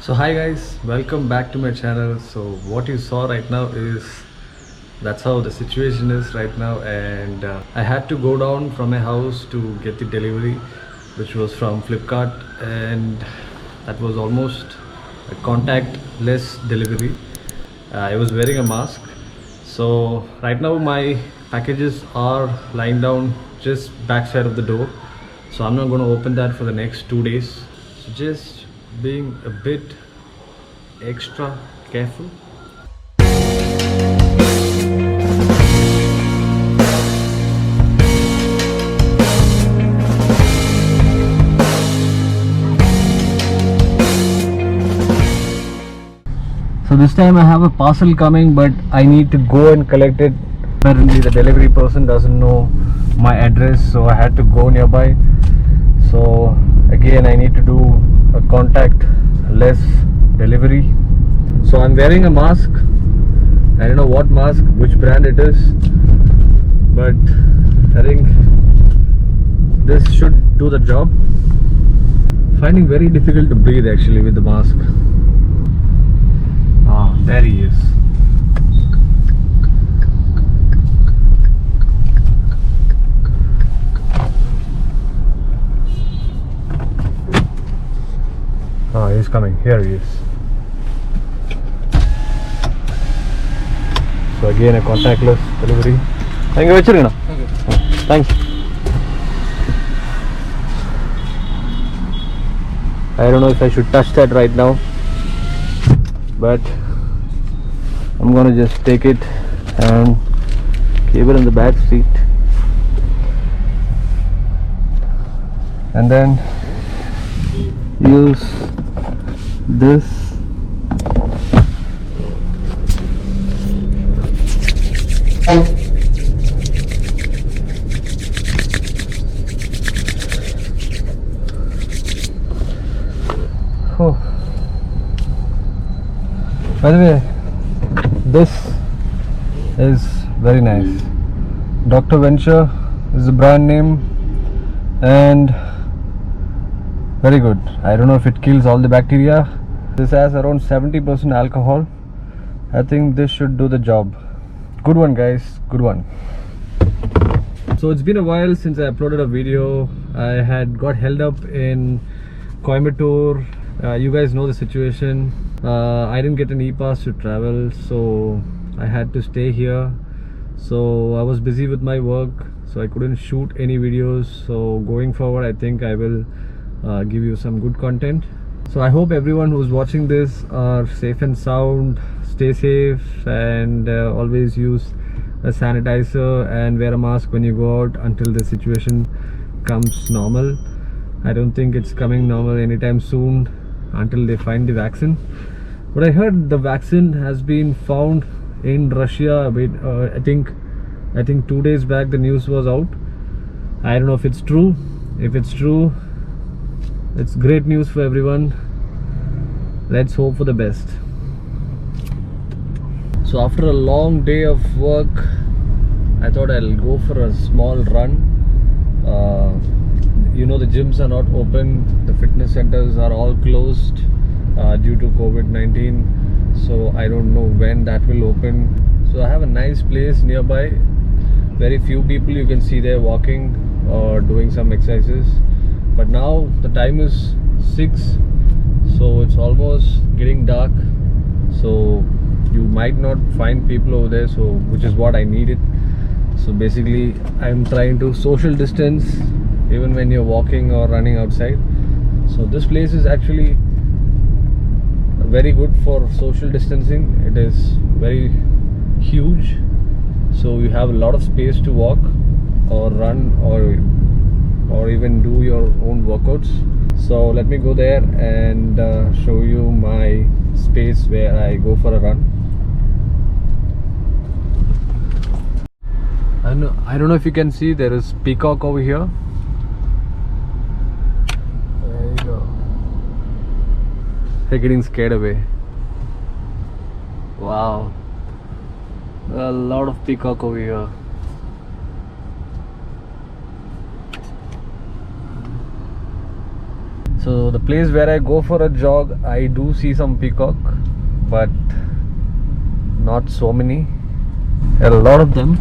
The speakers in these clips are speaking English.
So hi guys, welcome back to my channel. So what you saw right now is that's how the situation is right now, and I had to go down from my house to get the delivery, which was from Flipkart, and that was almost a contactless delivery. I was wearing a mask. So right now my packages are lying down just backside of the door, so I'm not going to open that for the next 2 days. So just being a bit extra careful. So this time I have a parcel coming, but I need to go and collect it. Apparently the delivery person doesn't know my address, so I had to go nearby. So again I need to do a contactless delivery. So I'm wearing a mask. I don't know what mask, which brand it is, but I think this should do the job. Finding very difficult to breathe actually with the mask. Ah, there he is. Ah, he's coming. Here he is. So again a contactless delivery. Thank you. Okay. Thanks. I don't know if I should touch that right now, but I'm gonna just take it and keep it in the back seat, and then use this. Oh. By the way, this is very nice. Dr. Venture is the brand name, and very good. I don't know if it kills all the bacteria. This has around 70% alcohol. I think this should do the job. Good one guys, good one. So it's been a while since I uploaded a video. I had got held up in Coimbatore. You guys know the situation. I didn't get an e-pass to travel, so I had to stay here. So I was busy with my work, so I couldn't shoot any videos. So going forward I think I will give you some good content. So I hope everyone who's watching this are safe and sound. Stay safe, and always use a sanitizer and wear a mask when you go out until the situation comes normal. I don't think it's coming normal anytime soon until they find the vaccine. But I heard the vaccine has been found in Russia. I think 2 days back the news was out. I don't know if it's true. If it's true, it's great news for everyone. Let's hope for the best. So after a long day of work, I thought I'll go for a small run. You know, the gyms are not open, the fitness centers are all closed due to COVID-19. So I don't know when that will open. So I have a nice place nearby. Very few people you can see there walking or doing some exercises. But now the time is 6, so it's almost getting dark. So you might not find people over there, so which is what I needed. So basically I'm trying to social distance even when you're walking or running outside. So this place is actually very good for social distancing. It is very huge, so you have a lot of space to walk or run or even do your own workouts. So let me go there and show you my space where I go for a run. I don't know if you can see, there is peacock over here. There you go. They're getting scared away. Wow, a lot of peacock over here. So the place where I go for a jog, I do see some peacock, but not so many. There are a lot of them.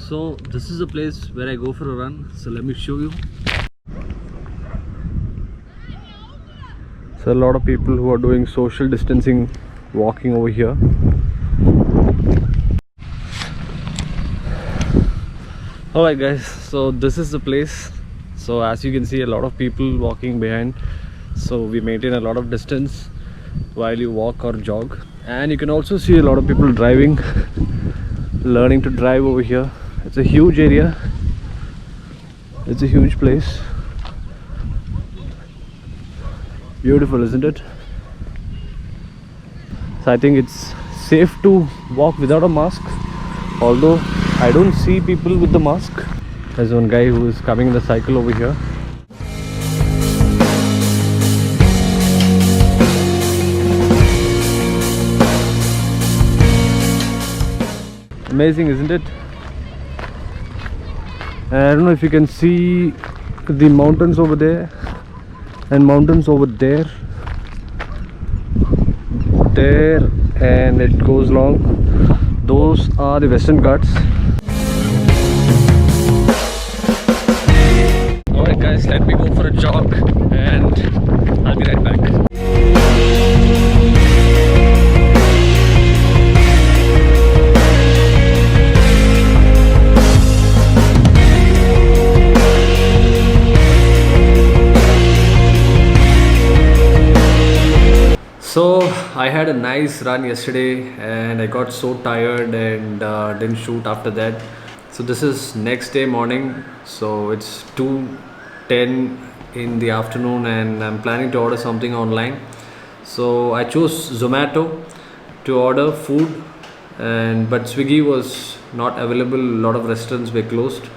So this is the place where I go for a run. So let me show you. So a lot of people who are doing social distancing walking over here. Alright guys, so this is the place. So as you can see, a lot of people walking behind. So we maintain a lot of distance while you walk or jog. And you can also see a lot of people driving, learning to drive over here. It's a huge area. It's a huge place. Beautiful, isn't it? So I think it's safe to walk without a mask, although I don't see people with the mask. There's one guy who is coming in the cycle over here. Amazing, isn't it? And I don't know if you can see the mountains over there and mountains over there, and it goes long. Those are the Western Ghats. Alright guys, let me go for a jog and I'll be right back. So I had a nice run yesterday and I got so tired and didn't shoot after that. So this is next day morning, so it's 2:10 in the afternoon and I'm planning to order something online. So I chose Zomato to order food, but Swiggy was not available. A lot of restaurants were closed.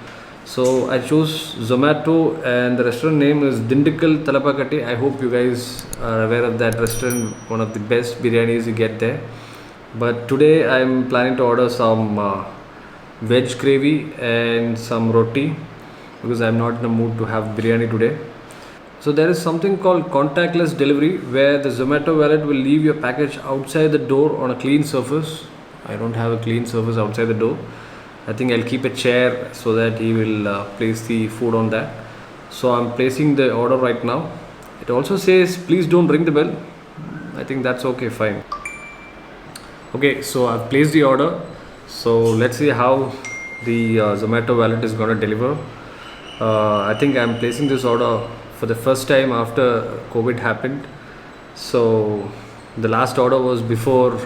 So I chose Zomato and the restaurant name is Dindigul Talapakatti. I hope you guys are aware of that restaurant, one of the best biryanis you get there. But today I'm planning to order some veg gravy and some roti because I'm not in the mood to have biryani today. So there is something called contactless delivery where the Zomato wallet will leave your package outside the door on a clean surface. I don't have a clean surface outside the door. I think I'll keep a chair so that he will place the food on that. So I'm placing the order right now. It also says please don't ring the bell. I think that's okay, fine. Okay, so I've placed the order. So let's see how the Zomato wallet is going to deliver. I think I'm placing this order for the first time after COVID happened. So the last order was before,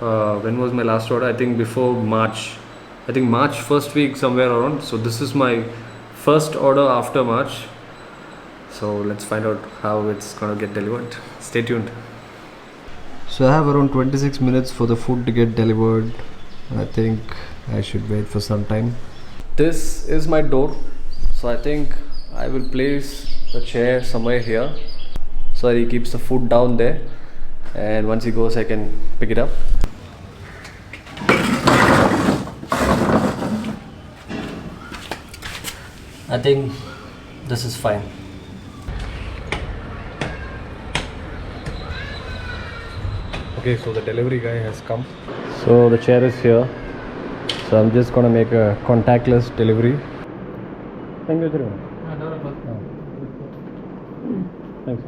when was my last order? I think before March. I think March first week somewhere around. So this is my first order after March. So let's find out how it's gonna get delivered. Stay tuned. So I have around 26 minutes for the food to get delivered. I think I should wait for some time. This is my door. So I think I will place a chair somewhere here so he keeps the food down there, and once he goes I can pick it up. I think this is fine. Okay, so the delivery guy has come. So the chair is here. So I'm just gonna make a contactless delivery. Thank you, sir. Thanks.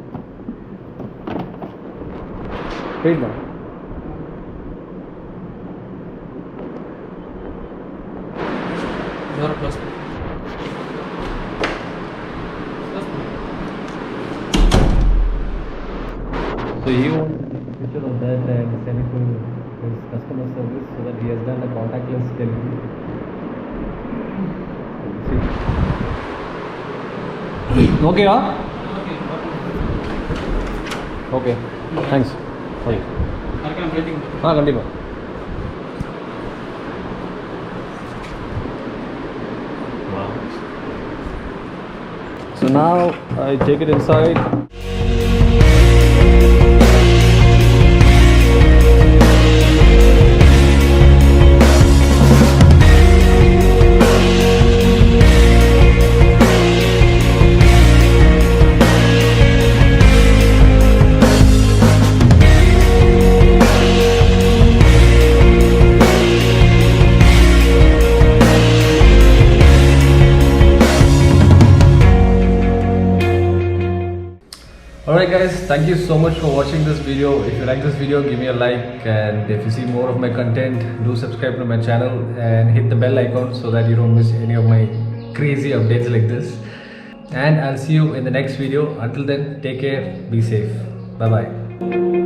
Wait now. So he wants to take a picture of that and send it to his customer service so that he has done a contactless delivery. Okay, huh? Okay. Thanks. Okay. Continue. Wow. So now I take it inside. Alright guys, thank you so much for watching this video. If you like this video, give me a like, and if you see more of my content, do subscribe to my channel and hit the bell icon so that you don't miss any of my crazy updates like this. And I'll see you in the next video. Until then, take care, be safe. Bye bye.